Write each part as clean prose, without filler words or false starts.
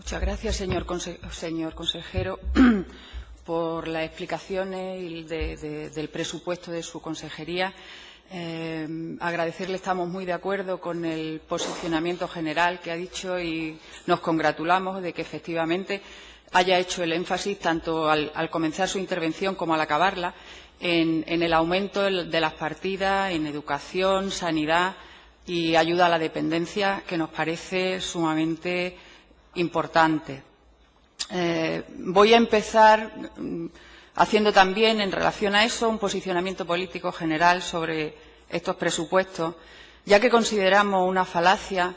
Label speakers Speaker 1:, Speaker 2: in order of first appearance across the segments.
Speaker 1: Muchas gracias, señor consejero, por las explicaciones del presupuesto de su consejería. Agradecerle, estamos muy de acuerdo con el posicionamiento general que ha dicho y nos congratulamos de que efectivamente haya hecho el énfasis tanto al comenzar su intervención como al acabarla en el aumento de las partidas en educación, sanidad y ayuda a la dependencia, que nos parece sumamente importante. Voy a empezar haciendo también, en relación a eso, un posicionamiento político general sobre estos presupuestos, ya que consideramos una falacia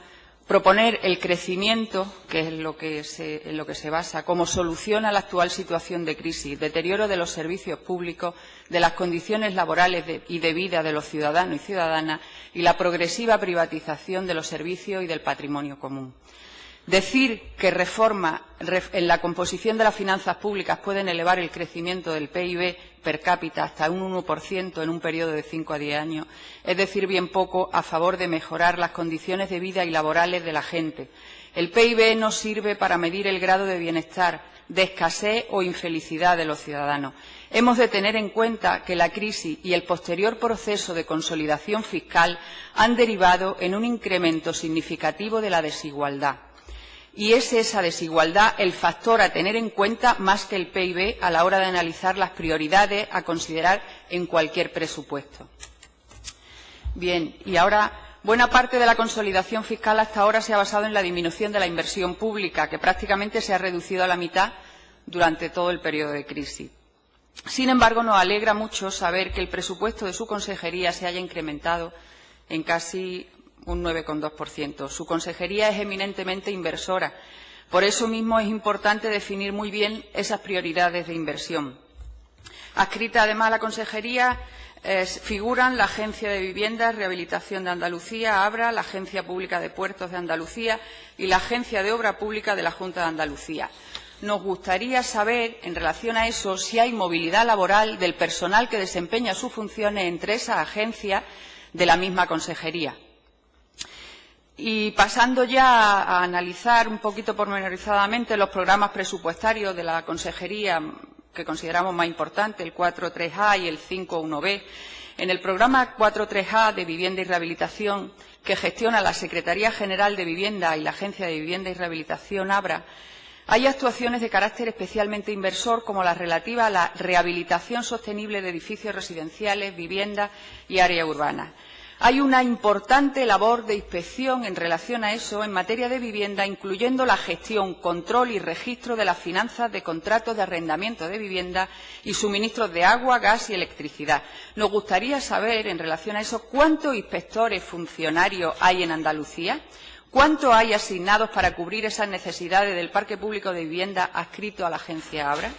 Speaker 1: proponer el crecimiento, que es en lo que se basa, como solución a la actual situación de crisis, deterioro de los servicios públicos, de las condiciones laborales y de vida de los ciudadanos y ciudadanas y la progresiva privatización de los servicios y del patrimonio común. Decir que reformas en la composición de las finanzas públicas pueden elevar el crecimiento del PIB per cápita hasta un 1% en un periodo de 5 a 10 años es decir bien poco a favor de mejorar las condiciones de vida y laborales de la gente. El PIB no sirve para medir el grado de bienestar, de escasez o infelicidad de los ciudadanos. Hemos de tener en cuenta que la crisis y el posterior proceso de consolidación fiscal han derivado en un incremento significativo de la desigualdad. Y es esa desigualdad el factor a tener en cuenta más que el PIB a la hora de analizar las prioridades a considerar en cualquier presupuesto. Bien, y ahora, buena parte de la consolidación fiscal hasta ahora se ha basado en la disminución de la inversión pública, que prácticamente se ha reducido a la mitad durante todo el periodo de crisis. Sin embargo, nos alegra mucho saber que el presupuesto de su consejería se haya incrementado en casi un 9,2%. Su consejería es eminentemente inversora. Por eso mismo es importante definir muy bien esas prioridades de inversión. Adscrita además a la consejería figuran la Agencia de Viviendas y Rehabilitación de Andalucía, ABRA, la Agencia Pública de Puertos de Andalucía y la Agencia de Obra Pública de la Junta de Andalucía. Nos gustaría saber, en relación a eso, si hay movilidad laboral del personal que desempeña sus funciones entre esas agencias de la misma consejería. Y pasando ya a analizar un poquito pormenorizadamente los programas presupuestarios de la consejería que consideramos más importantes, el 4.3a y el 5.1b. En el programa 4.3a de Vivienda y Rehabilitación, que gestiona la Secretaría General de Vivienda y la Agencia de Vivienda y Rehabilitación, ABRA, hay actuaciones de carácter especialmente inversor, como la relativa a la rehabilitación sostenible de edificios residenciales, viviendas y áreas urbanas. Hay una importante labor de inspección en relación a eso en materia de vivienda, incluyendo la gestión, control y registro de las finanzas de contratos de arrendamiento de vivienda y suministros de agua, gas y electricidad. Nos gustaría saber, en relación a eso, cuántos inspectores funcionarios hay en Andalucía, cuánto hay asignados para cubrir esas necesidades del parque público de vivienda adscrito a la agencia ABRA.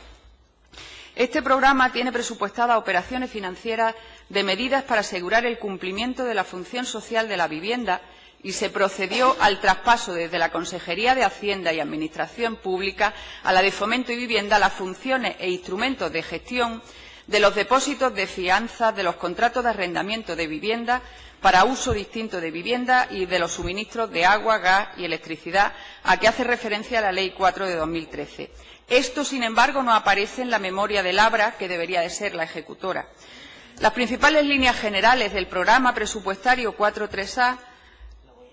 Speaker 1: Este programa tiene presupuestadas operaciones financieras de medidas para asegurar el cumplimiento de la función social de la vivienda y se procedió al traspaso desde la Consejería de Hacienda y Administración Pública a la de Fomento y Vivienda las funciones e instrumentos de gestión de los depósitos de fianzas, de los contratos de arrendamiento de vivienda para uso distinto de vivienda y de los suministros de agua, gas y electricidad, a que hace referencia la Ley 4 de 2013. Esto, sin embargo, no aparece en la memoria del ABRA, que debería de ser la ejecutora. Las principales líneas generales del programa presupuestario 4.3a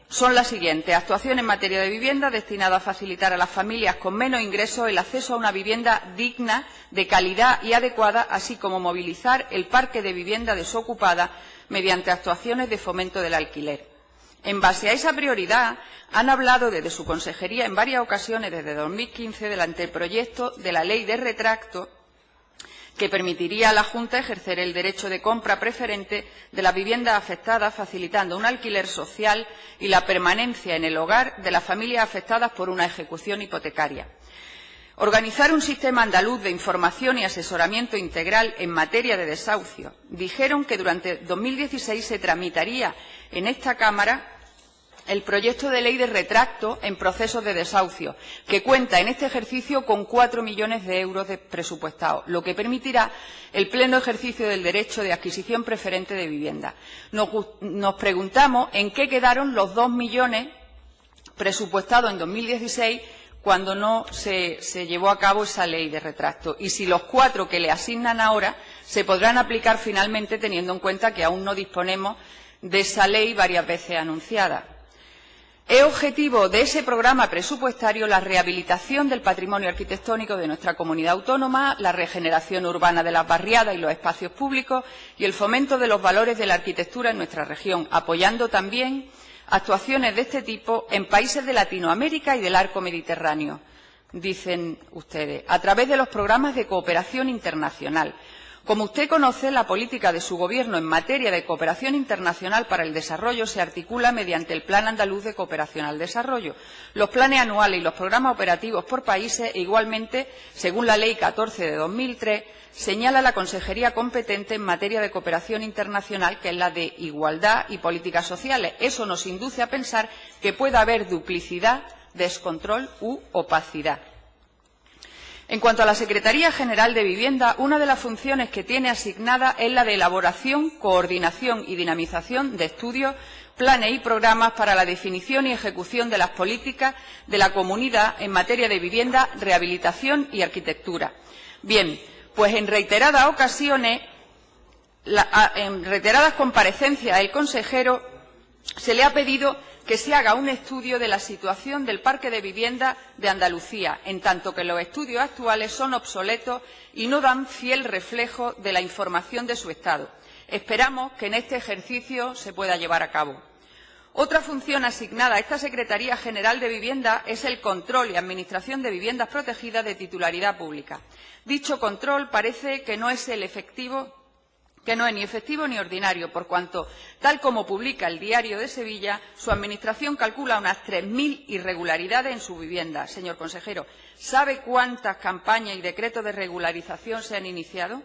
Speaker 1: son las siguientes. Actuación en materia de vivienda destinada a facilitar a las familias con menos ingresos el acceso a una vivienda digna, de calidad y adecuada, así como movilizar el parque de vivienda desocupada mediante actuaciones de fomento del alquiler. En base a esa prioridad, han hablado desde su consejería en varias ocasiones desde 2015 del anteproyecto de la Ley de Retracto, que permitiría a la Junta ejercer el derecho de compra preferente de las viviendas afectadas, facilitando un alquiler social y la permanencia en el hogar de las familias afectadas por una ejecución hipotecaria. Organizar un sistema andaluz de información y asesoramiento integral en materia de desahucio. Dijeron que durante 2016 se tramitaría en esta Cámara el proyecto de ley de retracto en procesos de desahucio, que cuenta en este ejercicio con 4 millones de euros presupuestados, lo que permitirá el pleno ejercicio del derecho de adquisición preferente de vivienda. Nos preguntamos en qué quedaron los 2 millones presupuestados en 2016, cuando no se llevó a cabo esa ley de retracto. Y si los 4 que le asignan ahora se podrán aplicar finalmente, teniendo en cuenta que aún no disponemos de esa ley varias veces anunciada. Es objetivo de ese programa presupuestario la rehabilitación del patrimonio arquitectónico de nuestra comunidad autónoma, la regeneración urbana de las barriadas y los espacios públicos y el fomento de los valores de la arquitectura en nuestra región, apoyando también actuaciones de este tipo en países de Latinoamérica y del arco mediterráneo, dicen ustedes, a través de los programas de cooperación internacional. Como usted conoce, la política de su Gobierno en materia de cooperación internacional para el desarrollo se articula mediante el Plan Andaluz de Cooperación al Desarrollo, los planes anuales y los programas operativos por países e, igualmente, según la Ley 14 de 2003, señala la consejería competente en materia de cooperación internacional, que es la de Igualdad y Políticas Sociales. Eso nos induce a pensar que puede haber duplicidad, descontrol u opacidad. En cuanto a la Secretaría General de Vivienda, una de las funciones que tiene asignada es la de elaboración, coordinación y dinamización de estudios, planes y programas para la definición y ejecución de las políticas de la comunidad en materia de vivienda, rehabilitación y arquitectura. Bien, pues en reiteradas ocasiones, en reiteradas comparecencias, el consejero se le ha pedido que se haga un estudio de la situación del parque de vivienda de Andalucía, en tanto que los estudios actuales son obsoletos y no dan fiel reflejo de la información de su estado. Esperamos que en este ejercicio se pueda llevar a cabo. Otra función asignada a esta Secretaría General de Vivienda es el control y administración de viviendas protegidas de titularidad pública. Dicho control parece que no es ni efectivo ni ordinario, por cuanto, tal como publica el Diario de Sevilla, su Administración calcula unas 3.000 irregularidades en su vivienda. Señor consejero, ¿sabe cuántas campañas y decretos de regularización se han iniciado?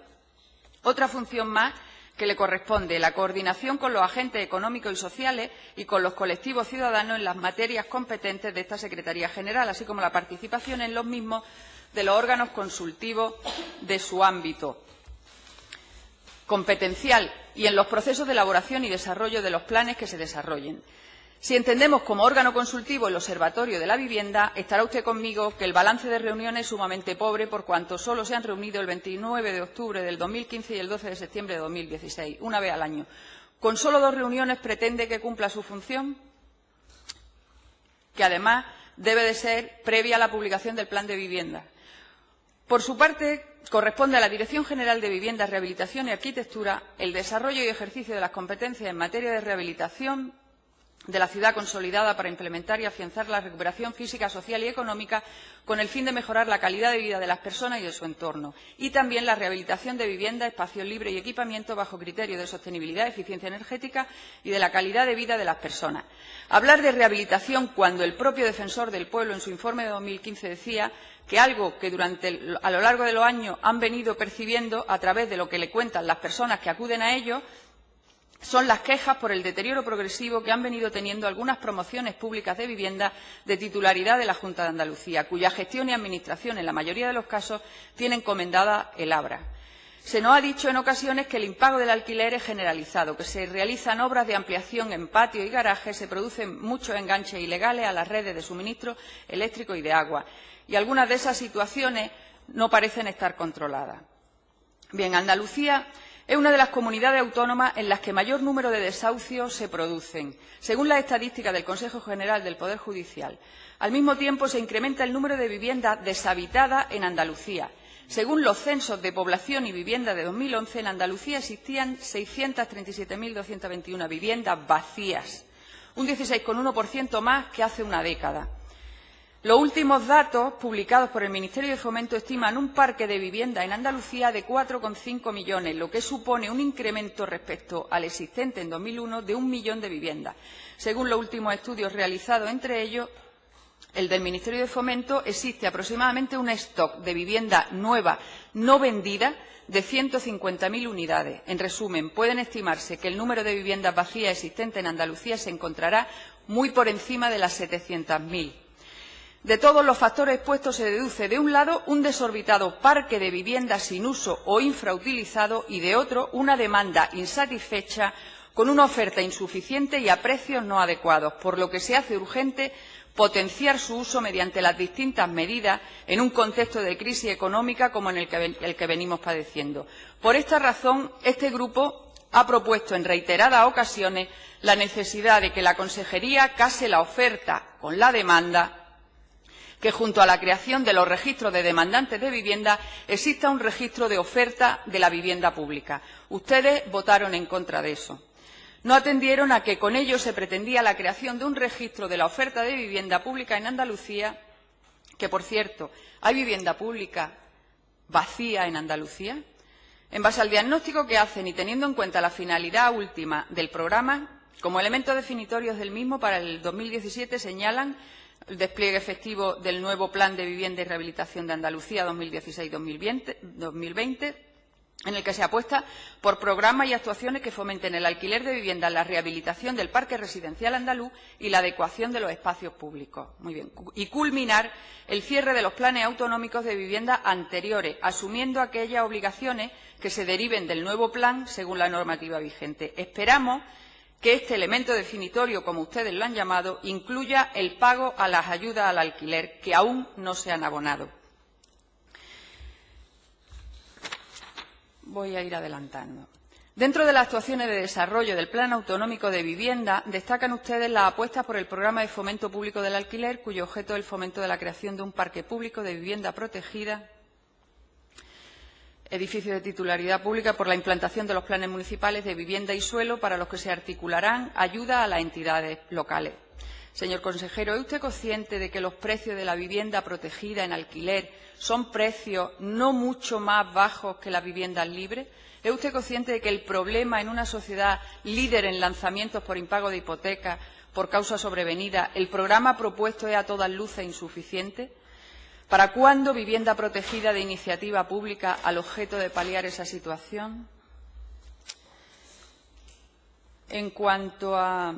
Speaker 1: Otra función más que le corresponde, la coordinación con los agentes económicos y sociales y con los colectivos ciudadanos en las materias competentes de esta Secretaría General, así como la participación en los mismos de los órganos consultivos de su ámbito competencial y en los procesos de elaboración y desarrollo de los planes que se desarrollen. Si entendemos como órgano consultivo el Observatorio de la Vivienda, estará usted conmigo que el balance de reuniones es sumamente pobre, por cuanto solo se han reunido el 29 de octubre del 2015 y el 12 de septiembre de 2016, una vez al año. ¿Con solo 2 reuniones pretende que cumpla su función? Que además debe de ser previa a la publicación del plan de vivienda. Por su parte, corresponde a la Dirección General de Vivienda, Rehabilitación y Arquitectura el desarrollo y ejercicio de las competencias en materia de rehabilitación de la ciudad consolidada para implementar y afianzar la recuperación física, social y económica con el fin de mejorar la calidad de vida de las personas y de su entorno, y también la rehabilitación de vivienda, espacios libres y equipamiento bajo criterios de sostenibilidad, eficiencia energética y de la calidad de vida de las personas. Hablar de rehabilitación cuando el propio Defensor del Pueblo en su informe de 2015 decía que algo que a lo largo de los años han venido percibiendo a través de lo que le cuentan las personas que acuden a ellos son las quejas por el deterioro progresivo que han venido teniendo algunas promociones públicas de vivienda de titularidad de la Junta de Andalucía, cuya gestión y administración, en la mayoría de los casos, tiene encomendada el ABRA. Se nos ha dicho en ocasiones que el impago del alquiler es generalizado, que se realizan obras de ampliación en patio y garajes, se producen muchos enganches ilegales a las redes de suministro eléctrico y de agua, y algunas de esas situaciones no parecen estar controladas. Bien, Andalucía es una de las comunidades autónomas en las que mayor número de desahucios se producen, según las estadísticas del Consejo General del Poder Judicial. Al mismo tiempo, se incrementa el número de viviendas deshabitadas en Andalucía. Según los censos de población y vivienda de 2011, en Andalucía existían 637.221 viviendas vacías, un 16,1% más que hace una década. Los últimos datos publicados por el Ministerio de Fomento estiman un parque de vivienda en Andalucía de 4,5 millones, lo que supone un incremento respecto al existente en 2001 de 1 millón de viviendas. Según los últimos estudios realizados, entre ellos el del Ministerio de Fomento, existe aproximadamente un stock de vivienda nueva no vendida de 150.000 unidades. En resumen, pueden estimarse que el número de viviendas vacías existentes en Andalucía se encontrará muy por encima de las 700.000. De todos los factores expuestos se deduce, de un lado, un desorbitado parque de viviendas sin uso o infrautilizado y, de otro, una demanda insatisfecha con una oferta insuficiente y a precios no adecuados, por lo que se hace urgente potenciar su uso mediante las distintas medidas en un contexto de crisis económica como en el que venimos padeciendo. Por esta razón, este grupo ha propuesto en reiteradas ocasiones la necesidad de que la Consejería case la oferta con la demanda, que junto a la creación de los registros de demandantes de vivienda exista un registro de oferta de la vivienda pública. Ustedes votaron en contra de eso. No atendieron a que con ello se pretendía la creación de un registro de la oferta de vivienda pública en Andalucía, que, por cierto, ¿hay vivienda pública vacía en Andalucía? En base al diagnóstico que hacen y teniendo en cuenta la finalidad última del programa, como elementos definitorios del mismo para el 2017 señalan el despliegue efectivo del nuevo Plan de Vivienda y Rehabilitación de Andalucía 2016-2020, en el que se apuesta por programas y actuaciones que fomenten el alquiler de viviendas, la rehabilitación del parque residencial andaluz y la adecuación de los espacios públicos. Muy bien. Y culminar el cierre de los planes autonómicos de vivienda anteriores, asumiendo aquellas obligaciones que se deriven del nuevo plan según la normativa vigente. Esperamos que este elemento definitorio, como ustedes lo han llamado, incluya el pago a las ayudas al alquiler, que aún no se han abonado. Voy a ir adelantando. Dentro de las actuaciones de desarrollo del Plan Autonómico de Vivienda, destacan ustedes las apuestas por el Programa de Fomento Público del Alquiler, cuyo objeto es el fomento de la creación de un parque público de vivienda protegida, edificios de titularidad pública, por la implantación de los planes municipales de vivienda y suelo, para los que se articularán ayuda a las entidades locales. Señor consejero, ¿es usted consciente de que los precios de la vivienda protegida en alquiler son precios no mucho más bajos que las viviendas libres? ¿Es usted consciente de que el problema en una sociedad líder en lanzamientos por impago de hipoteca por causa sobrevenida, el programa propuesto es a todas luces insuficiente? ¿Para cuándo vivienda protegida de iniciativa pública al objeto de paliar esa situación? En cuanto a...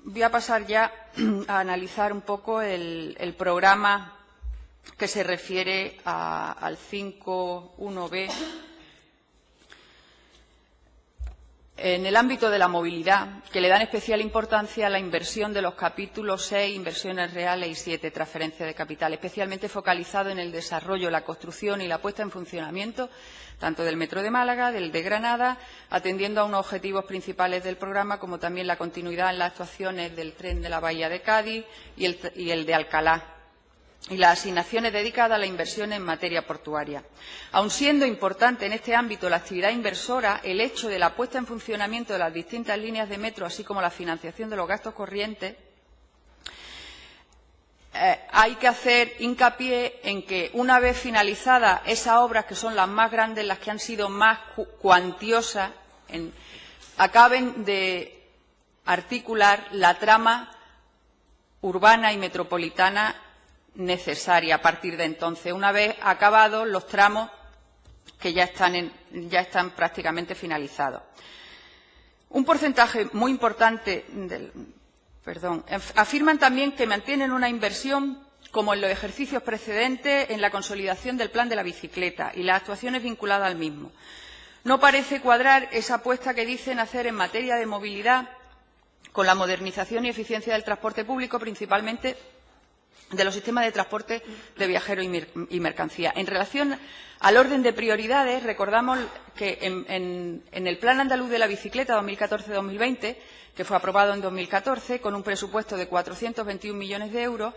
Speaker 1: Voy a pasar ya a analizar un poco el programa que se refiere al 5.1b. En el ámbito de la movilidad, que le dan especial importancia a la inversión de los capítulos 6, inversiones reales, y 7, transferencia de capital, especialmente focalizado en el desarrollo, la construcción y la puesta en funcionamiento tanto del Metro de Málaga, del de Granada, atendiendo a unos objetivos principales del programa, como también la continuidad en las actuaciones del tren de la Bahía de Cádiz y el de Alcalá, y las asignaciones dedicadas a la inversión en materia portuaria. Aun siendo importante en este ámbito la actividad inversora, el hecho de la puesta en funcionamiento de las distintas líneas de metro, así como la financiación de los gastos corrientes, hay que hacer hincapié en que, una vez finalizadas esas obras, que son las más grandes, las que han sido más cuantiosas, acaben de articular la trama urbana y metropolitana necesaria a partir de entonces, una vez acabados los tramos que ya están prácticamente finalizados. Un porcentaje muy importante afirman también que mantienen una inversión, como en los ejercicios precedentes, en la consolidación del plan de la bicicleta y las actuaciones vinculadas al mismo. No parece cuadrar esa apuesta que dicen hacer en materia de movilidad con la modernización y eficiencia del transporte público, principalmente de los sistemas de transporte de viajeros y mercancías. En relación al orden de prioridades, recordamos que en el Plan Andaluz de la Bicicleta 2014-2020, que fue aprobado en 2014, con un presupuesto de 421 millones de euros,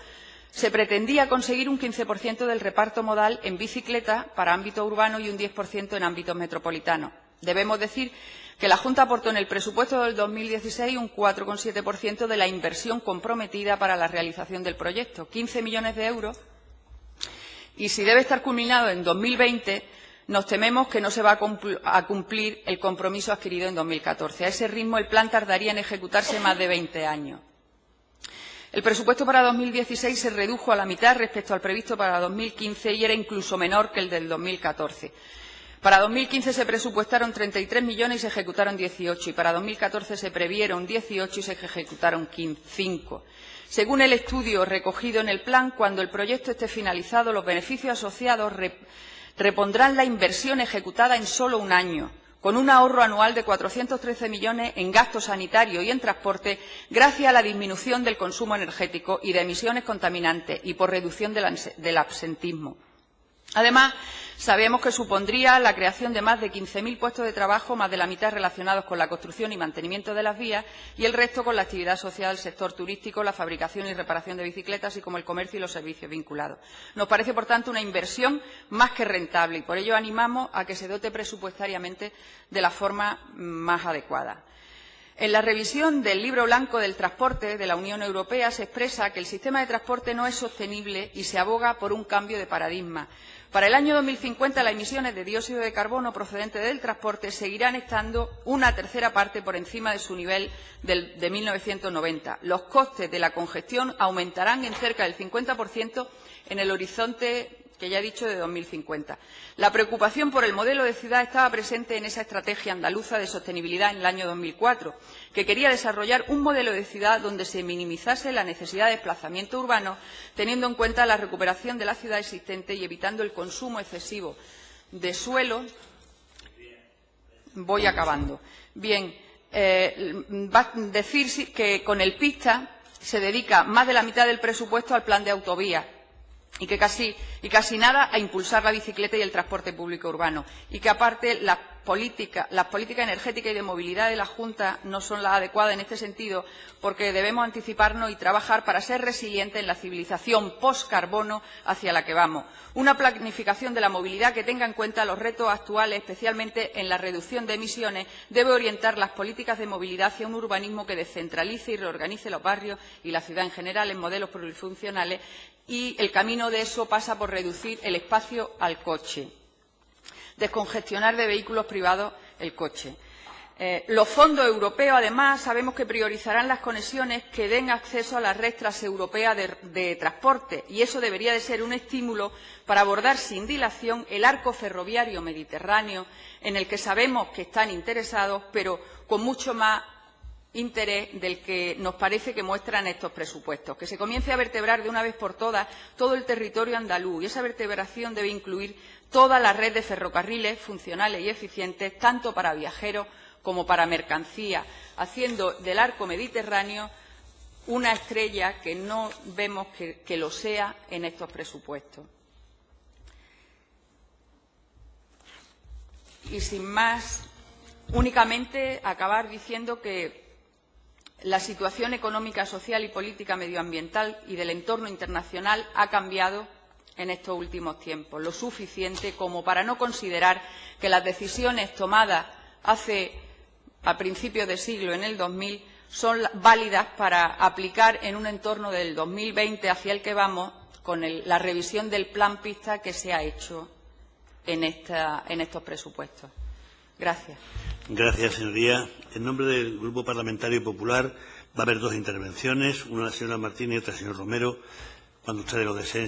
Speaker 1: se pretendía conseguir un 15% del reparto modal en bicicleta para ámbito urbano y un 10% en ámbitos metropolitanos. Debemos decir que la Junta aportó en el presupuesto del 2016 un 4,7% de la inversión comprometida para la realización del proyecto, 15 millones de euros, y si debe estar culminado en 2020, nos tememos que no se va a cumplir el compromiso adquirido en 2014. A ese ritmo, el plan tardaría en ejecutarse más de 20 años. El presupuesto para 2016 se redujo a la mitad respecto al previsto para 2015 y era incluso menor que el del 2014. Para 2015 se presupuestaron 33 millones y se ejecutaron 18, y para 2014 se previeron 18 y se ejecutaron 5. Según el estudio recogido en el plan, cuando el proyecto esté finalizado, los beneficios asociados repondrán la inversión ejecutada en solo un año, con un ahorro anual de 413 millones en gasto sanitario y en transporte, gracias a la disminución del consumo energético y de emisiones contaminantes y por reducción del absentismo. Además, sabemos que supondría la creación de más de 15.000 puestos de trabajo, más de la mitad relacionados con la construcción y mantenimiento de las vías y el resto con la actividad social del sector turístico, la fabricación y reparación de bicicletas, así como el comercio y los servicios vinculados. Nos parece, por tanto, una inversión más que rentable y por ello animamos a que se dote presupuestariamente de la forma más adecuada. En la revisión del Libro Blanco del Transporte de la Unión Europea se expresa que el sistema de transporte no es sostenible y se aboga por un cambio de paradigma. Para el año 2050, las emisiones de dióxido de carbono procedentes del transporte seguirán estando una tercera parte por encima de su nivel de 1990. Los costes de la congestión aumentarán en cerca del 50% en el horizonte que ya he dicho, de 2050. La preocupación por el modelo de ciudad estaba presente en esa estrategia andaluza de sostenibilidad en el año 2004, que quería desarrollar un modelo de ciudad donde se minimizase la necesidad de desplazamiento urbano, teniendo en cuenta la recuperación de la ciudad existente y evitando el consumo excesivo de suelo. Voy acabando. Bien, va a decir que con el PISTA se dedica más de la mitad del presupuesto al plan de autovías, y casi nada a impulsar la bicicleta y el transporte público urbano, y que aparte las políticas energéticas y de movilidad de la Junta no son las adecuadas en este sentido, porque debemos anticiparnos y trabajar para ser resilientes en la civilización post-carbono hacia la que vamos. Una planificación de la movilidad que tenga en cuenta los retos actuales, especialmente en la reducción de emisiones, debe orientar las políticas de movilidad hacia un urbanismo que descentralice y reorganice los barrios y la ciudad en general en modelos plurifuncionales, y el camino de eso pasa por reducir el espacio al coche, descongestionar de vehículos privados el coche. Los fondos europeos, además, sabemos que priorizarán las conexiones que den acceso a la red transeuropea de transporte, y eso debería de ser un estímulo para abordar sin dilación el arco ferroviario mediterráneo, en el que sabemos que están interesados, pero con mucho más interés del que nos parece que muestran estos presupuestos. Que se comience a vertebrar de una vez por todas todo el territorio andaluz, y esa vertebración debe incluir toda la red de ferrocarriles funcionales y eficientes, tanto para viajeros como para mercancía, haciendo del arco mediterráneo una estrella que no vemos que lo sea en estos presupuestos. Y sin más, únicamente acabar diciendo que la situación económica, social y política medioambiental y del entorno internacional ha cambiado en estos últimos tiempos, lo suficiente como para no considerar que las decisiones tomadas a principios de siglo, en el 2000, son válidas para aplicar en un entorno del 2020 hacia el que vamos, con la revisión del plan PISTA que se ha hecho en estos presupuestos. Gracias.
Speaker 2: Gracias, señoría. En nombre del Grupo Parlamentario Popular va a haber dos intervenciones, una de la señora Martínez y otra del señor Romero. Cuando ustedes lo deseen,